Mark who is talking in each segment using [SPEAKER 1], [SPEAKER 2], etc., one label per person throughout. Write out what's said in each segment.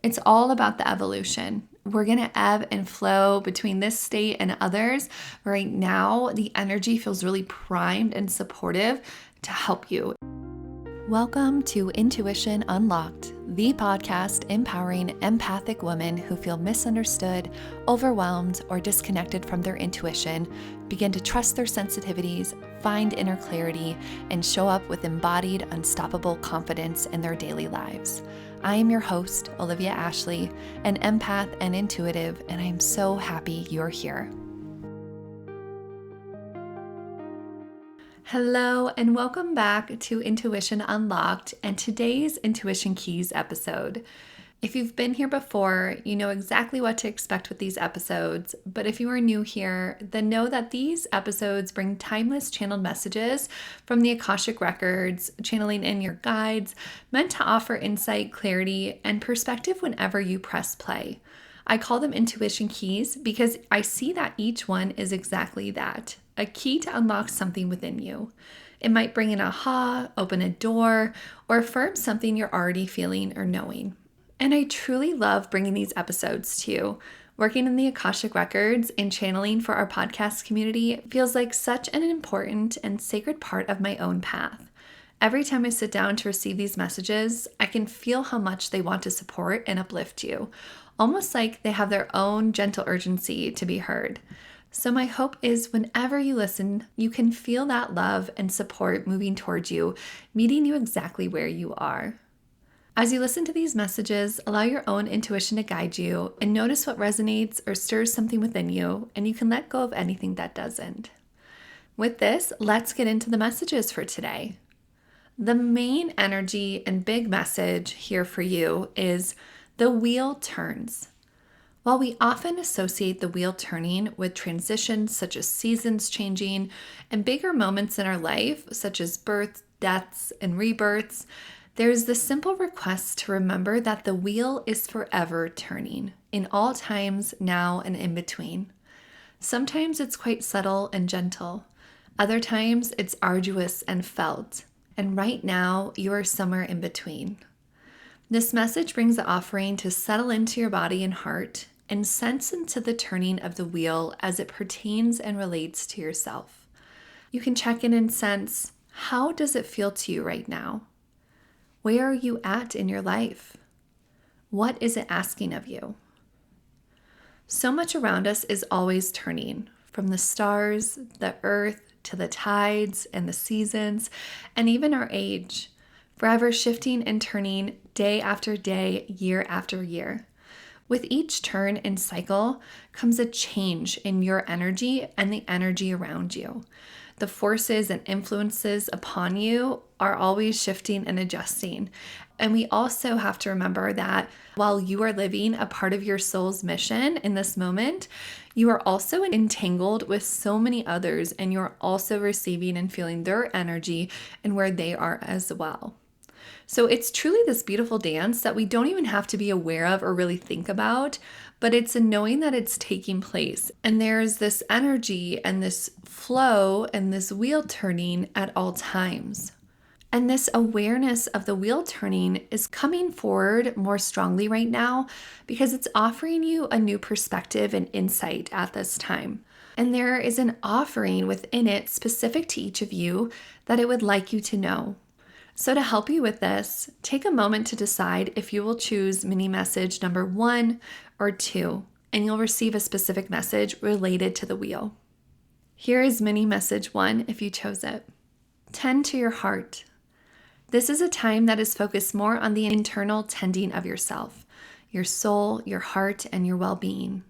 [SPEAKER 1] It's all about the evolution. We're going to ebb and flow between this state and others. Right now, the energy feels really primed and supportive to help you. Welcome to Intuition Unlocked, the podcast empowering empathic women who feel misunderstood, overwhelmed, or disconnected from their intuition, begin to trust their sensitivities, find inner clarity, and show up with embodied, unstoppable confidence in their daily lives. I am your host, Olivia Ashley, an empath and intuitive, and I am so happy you're here. Hello, and welcome back to Intuition Unlocked and today's Intuition Keys episode. If you've been here before, you know exactly what to expect with these episodes, but if you are new here, then know that these episodes bring timeless channeled messages from the Akashic Records, channeling in your guides, meant to offer insight, clarity, and perspective whenever you press play. I call them Intuition Keys because I see that each one is exactly that, a key to unlock something within you. It might bring an aha, open a door, or affirm something you're already feeling or knowing. And I truly love bringing these episodes to you. Working in the Akashic Records and channeling for our podcast community feels like such an important and sacred part of my own path. Every time I sit down to receive these messages, I can feel how much they want to support and uplift you, almost like they have their own gentle urgency to be heard. So my hope is whenever you listen, you can feel that love and support moving towards you, meeting you exactly where you are. As you listen to these messages, allow your own intuition to guide you and notice what resonates or stirs something within you, and you can let go of anything that doesn't. With this, let's get into the messages for today. The main energy and big message here for you is the wheel turns. While we often associate the wheel turning with transitions such as seasons changing and bigger moments in our life, such as births, deaths, and rebirths, there is the simple request to remember that the wheel is forever turning, in all times, now and in between. Sometimes it's quite subtle and gentle. Other times it's arduous and felt. And right now, you are somewhere in between. This message brings the offering to settle into your body and heart and sense into the turning of the wheel as it pertains and relates to yourself. You can check in and sense, how does it feel to you right now? Where are you at in your life? What is it asking of you? So much around us is always turning, from the stars, the earth, to the tides and the seasons, and even our age, forever shifting and turning day after day, year after year. With each turn and cycle comes a change in your energy and the energy around you. The forces and influences upon you are always shifting and adjusting. And we also have to remember that while you are living a part of your soul's mission in this moment, you are also entangled with so many others, and you're also receiving and feeling their energy and where they are as well. So it's truly this beautiful dance that we don't even have to be aware of or really think about, but it's a knowing that it's taking place. And there's this energy and this flow and this wheel turning at all times. And this awareness of the wheel turning is coming forward more strongly right now because it's offering you a new perspective and insight at this time. And there is an offering within it specific to each of you that it would like you to know. So to help you with this, take a moment to decide if you will choose mini message number 1 or 2, and you'll receive a specific message related to the wheel. Here is mini message 1 if you chose it. Tend to your heart. This is a time that is focused more on the internal tending of yourself, your soul, your heart, and your well-being.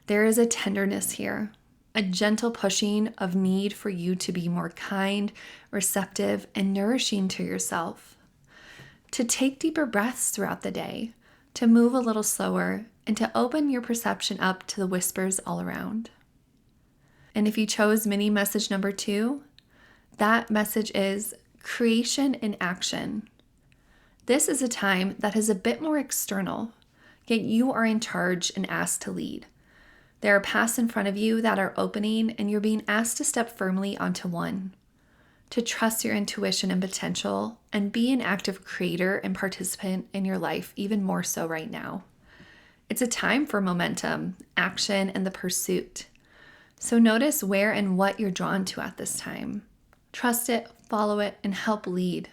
[SPEAKER 1] There is a tenderness here, a gentle pushing of need for you to be more kind, receptive, and nourishing to yourself. To take deeper breaths throughout the day, to move a little slower, and to open your perception up to the whispers all around. And if you chose mini message number 2, that message is creation in action. This is a time that is a bit more external, yet you are in charge and asked to lead. There are paths in front of you that are opening, and you're being asked to step firmly onto one. to trust your intuition and potential, and be an active creator and participant in your life, even more so right now. It's a time for momentum, action, and the pursuit. So notice where and what you're drawn to at this time. Trust it, follow it, and help lead.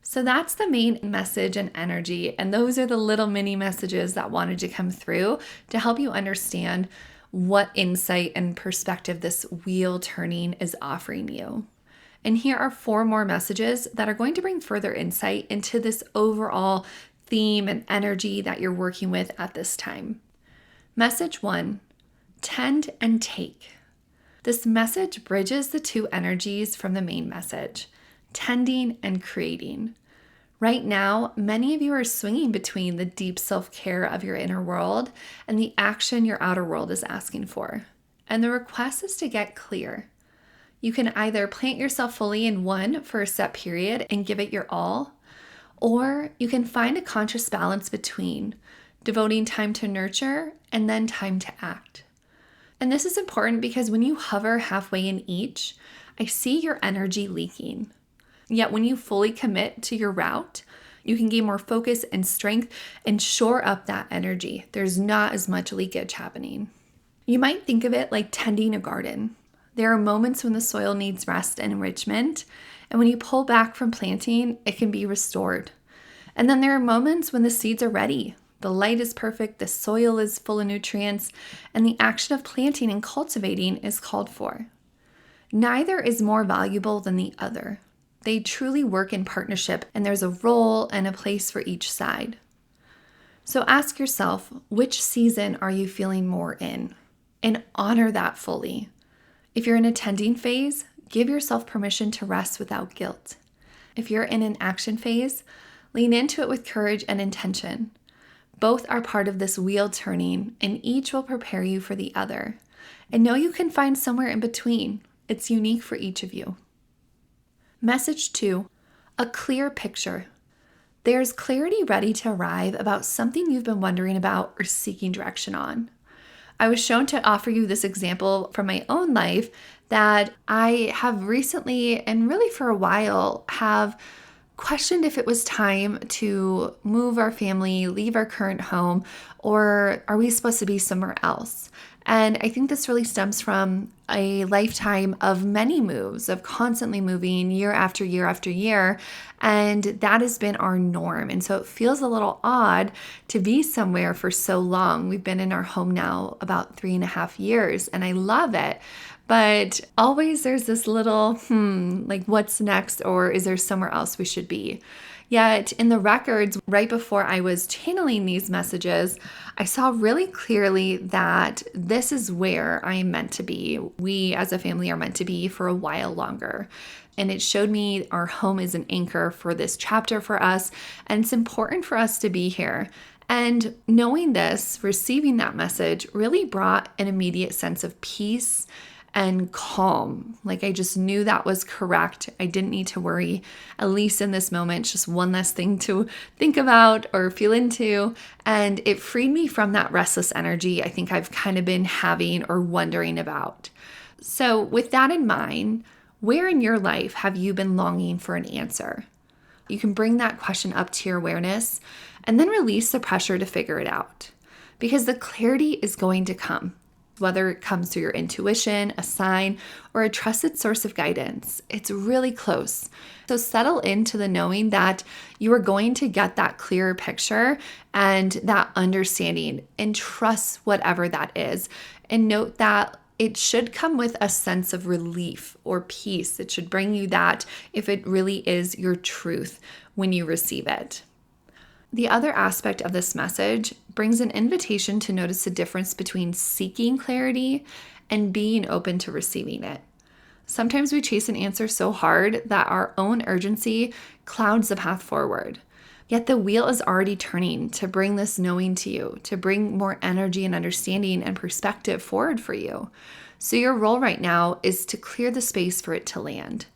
[SPEAKER 1] So that's the main message and energy, and those are the little mini messages that wanted to come through to help you understand what insight and perspective this wheel turning is offering you. And here are 4 more messages that are going to bring further insight into this overall theme and energy that you're working with at this time. Message 1, tend and take. This message bridges the 2 energies from the main message, tending and creating. Right now, many of you are swinging between the deep self-care of your inner world and the action your outer world is asking for. And the request is to get clear. You can either plant yourself fully in one for a set period and give it your all, or you can find a conscious balance between devoting time to nurture and then time to act. And this is important because when you hover halfway in each, I see your energy leaking. Yet when you fully commit to your route, you can gain more focus and strength and shore up that energy. There's not as much leakage happening. You might think of it like tending a garden. There are moments when the soil needs rest and enrichment, and when you pull back from planting, it can be restored. And then there are moments when the seeds are ready. The light is perfect, the soil is full of nutrients, and the action of planting and cultivating is called for. Neither is more valuable than the other. They truly work in partnership, and there's a role and a place for each side. So ask yourself, which season are you feeling more in? And honor that fully. If you're in a tending phase, give yourself permission to rest without guilt. If you're in an action phase, lean into it with courage and intention. Both are part of this wheel turning, and each will prepare you for the other. And know you can find somewhere in between. It's unique for each of you. Message 2, a clear picture. There's clarity ready to arrive about something you've been wondering about or seeking direction on. I was shown to offer you this example from my own life that I have recently, and really for a while, have questioned if it was time to move our family, leave our current home, or are we supposed to be somewhere else? And I think this really stems from a lifetime of many moves, of constantly moving year after year after year. And that has been our norm. And so it feels a little odd to be somewhere for so long. We've been in our home now about 3.5 years, and I love it. But always there's this little, like what's next, or is there somewhere else we should be? Yet in the records, right before I was channeling these messages, I saw really clearly that this is where I am meant to be. We as a family are meant to be for a while longer. And it showed me our home is an anchor for this chapter for us, and it's important for us to be here. And knowing this, receiving that message really brought an immediate sense of peace and calm. Like I just knew that was correct. I didn't need to worry, at least in this moment, just one less thing to think about or feel into. And it freed me from that restless energy I think I've kind of been having or wondering about. So with that in mind, where in your life have you been longing for an answer? You can bring that question up to your awareness and then release the pressure to figure it out, because the clarity is going to come. Whether it comes through your intuition, a sign, or a trusted source of guidance, it's really close. So settle into the knowing that you are going to get that clearer picture and that understanding, and trust whatever that is. And note that it should come with a sense of relief or peace. It should bring you that if it really is your truth when you receive it. The other aspect of this message brings an invitation to notice the difference between seeking clarity and being open to receiving it. Sometimes we chase an answer so hard that our own urgency clouds the path forward. Yet the wheel is already turning to bring this knowing to you, to bring more energy and understanding and perspective forward for you. So your role right now is to clear the space for it to land.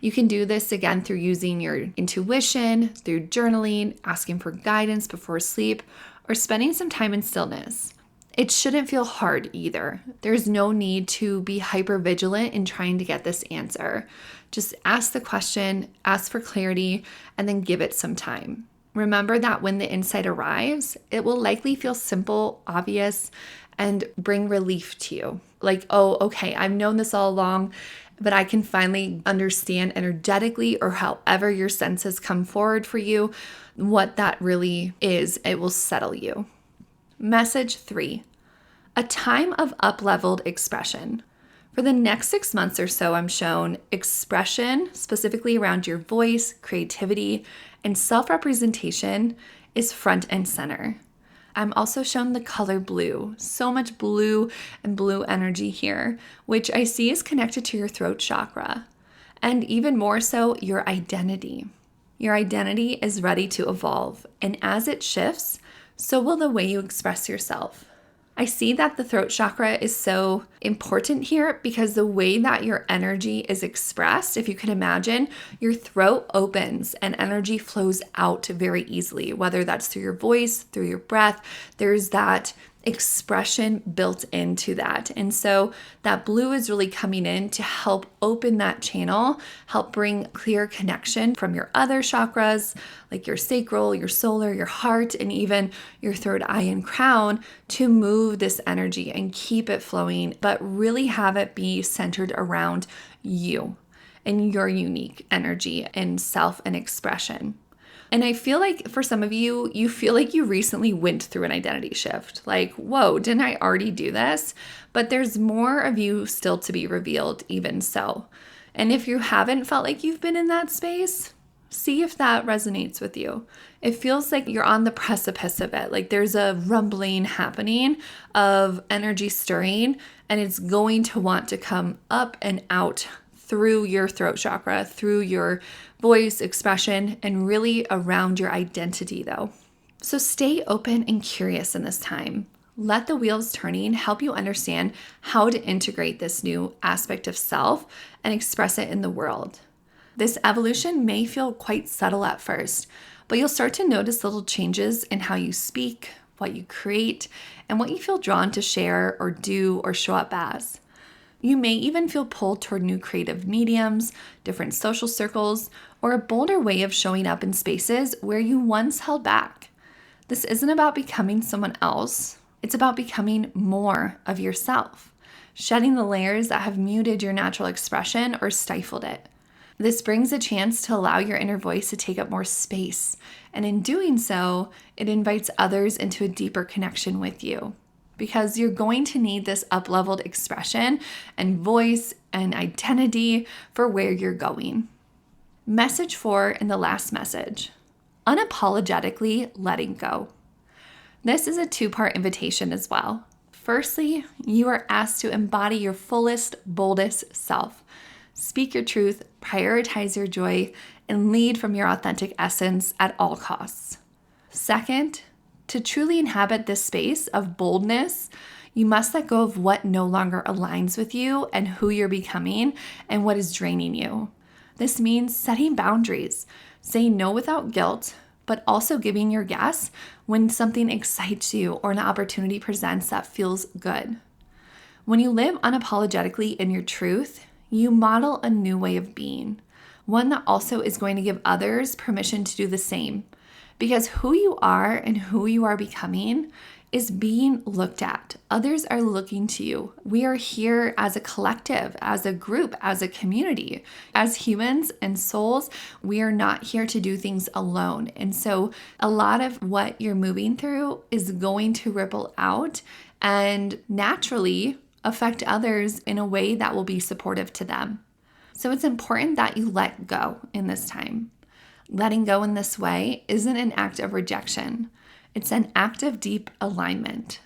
[SPEAKER 1] You can do this again through using your intuition, through journaling, asking for guidance before sleep, or spending some time in stillness. It shouldn't feel hard either. There's no need to be hyper vigilant in trying to get this answer. Just ask the question, ask for clarity, and then give it some time. Remember that when the insight arrives, it will likely feel simple, obvious, and bring relief to you. Like, oh, okay, I've known this all along, but I can finally understand energetically, or however your senses come forward for you, what that really is. It will settle you. Message 3, a time of up-leveled expression. For the next 6 months or so, I'm shown expression, specifically around your voice, creativity, and self-representation, is front and center. I'm also shown the color blue. So much blue and blue energy here, which I see is connected to your throat chakra. And even more so, your identity. Your identity is ready to evolve. And as it shifts, so will the way you express yourself. I see that the throat chakra is so important here because the way that your energy is expressed, if you can imagine, your throat opens and energy flows out very easily, whether that's through your voice, through your breath. There's that expression built into that. And so that blue is really coming in to help open that channel, help bring clear connection from your other chakras, like your sacral, your solar, your heart, and even your third eye and crown, to move this energy and keep it flowing, but really have it be centered around you and your unique energy and self and expression. And I feel like for some of you, you feel like you recently went through an identity shift. Like, whoa, didn't I already do this? But there's more of you still to be revealed, even so. And if you haven't felt like you've been in that space, see if that resonates with you. It feels like you're on the precipice of it. Like there's a rumbling happening of energy stirring, and it's going to want to come up and out through your throat chakra, through your voice, expression, and really around your identity though. So stay open and curious in this time. Let the wheels turning help you understand how to integrate this new aspect of self and express it in the world. This evolution may feel quite subtle at first, but you'll start to notice little changes in how you speak, what you create, and what you feel drawn to share or do or show up as. You may even feel pulled toward new creative mediums, different social circles, or a bolder way of showing up in spaces where you once held back. This isn't about becoming someone else. It's about becoming more of yourself, shedding the layers that have muted your natural expression or stifled it. This brings a chance to allow your inner voice to take up more space, and in doing so, it invites others into a deeper connection with you. Because you're going to need this up-leveled expression and voice and identity for where you're going. Message 4 and the last message, unapologetically letting go. This is a 2-part invitation as well. Firstly, you are asked to embody your fullest, boldest self. Speak your truth, prioritize your joy, and lead from your authentic essence at all costs. Second, to truly inhabit this space of boldness, you must let go of what no longer aligns with you and who you're becoming and what is draining you. This means setting boundaries, saying no without guilt, but also giving your yes when something excites you or an opportunity presents that feels good. When you live unapologetically in your truth, you model a new way of being, one that also is going to give others permission to do the same. Because who you are and who you are becoming is being looked at. Others are looking to you. We are here as a collective, as a group, as a community. As humans and souls, we are not here to do things alone. And so a lot of what you're moving through is going to ripple out and naturally affect others in a way that will be supportive to them. So it's important that you let go in this time. Letting go in this way isn't an act of rejection. It's an act of deep alignment.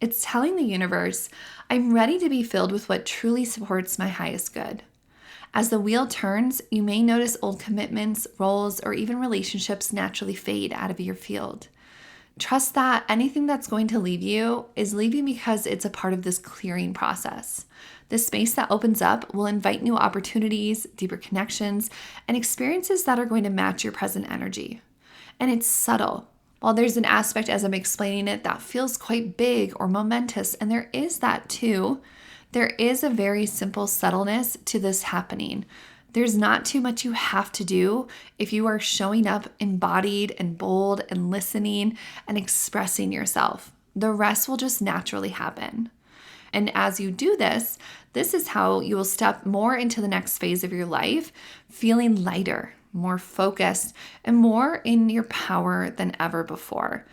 [SPEAKER 1] It's telling the universe, I'm ready to be filled with what truly supports my highest good. As the wheel turns, you may notice old commitments, roles, or even relationships naturally fade out of your field. Trust that anything that's going to leave you is leaving because it's a part of this clearing process. The space that opens up will invite new opportunities, deeper connections, and experiences that are going to match your present energy. And it's subtle. While there's an aspect as I'm explaining it that feels quite big or momentous, and there is that too, there is a very simple subtleness to this happening. There's not too much you have to do if you are showing up embodied and bold and listening and expressing yourself. The rest will just naturally happen. And as you do this, this is how you will step more into the next phase of your life, feeling lighter, more focused, and more in your power than ever before.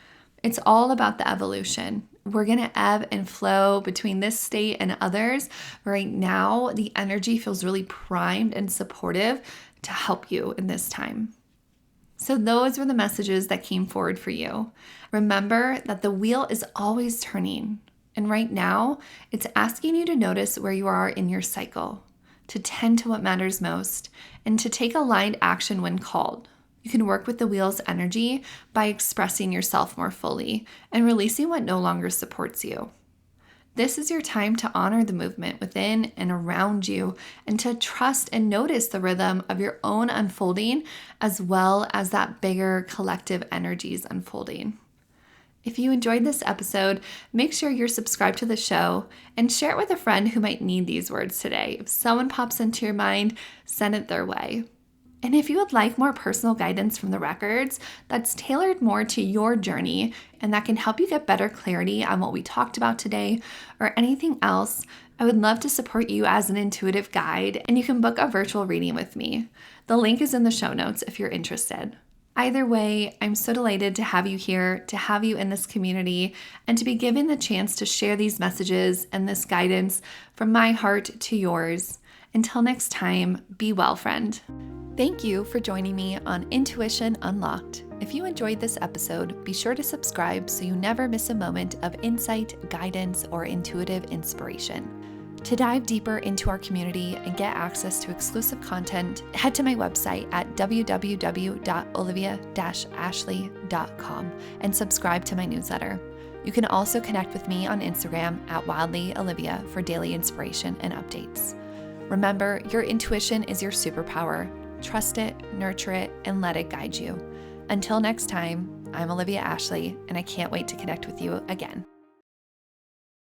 [SPEAKER 1] It's all about the evolution. We're going to ebb and flow between this state and others. Right now, the energy feels really primed and supportive to help you in this time. So those were the messages that came forward for you. Remember that the wheel is always turning. And right now, it's asking you to notice where you are in your cycle, to tend to what matters most, and to take aligned action when called. You can work with the wheel's energy by expressing yourself more fully and releasing what no longer supports you. This is your time to honor the movement within and around you and to trust and notice the rhythm of your own unfolding as well as that bigger collective energies unfolding. If you enjoyed this episode, make sure you're subscribed to the show and share it with a friend who might need these words today. If someone pops into your mind, send it their way. And if you would like more personal guidance from the records that's tailored more to your journey and that can help you get better clarity on what we talked about today or anything else, I would love to support you as an intuitive guide, and you can book a virtual reading with me. The link is in the show notes if you're interested. Either way, I'm so delighted to have you here, to have you in this community, and to be given the chance to share these messages and this guidance from my heart to yours. Until next time, be well, friend. Thank you for joining me on Intuition Unlocked. If you enjoyed this episode, be sure to subscribe so you never miss a moment of insight, guidance, or intuitive inspiration. To dive deeper into our community and get access to exclusive content, head to my website at www.olivia-ashley.com and subscribe to my newsletter. You can also connect with me on Instagram at wildlyolivia for daily inspiration and updates. Remember, your intuition is your superpower. Trust it, nurture it, and let it guide you. Until next time, I'm Olivia Ashley, and I can't wait to connect with you again.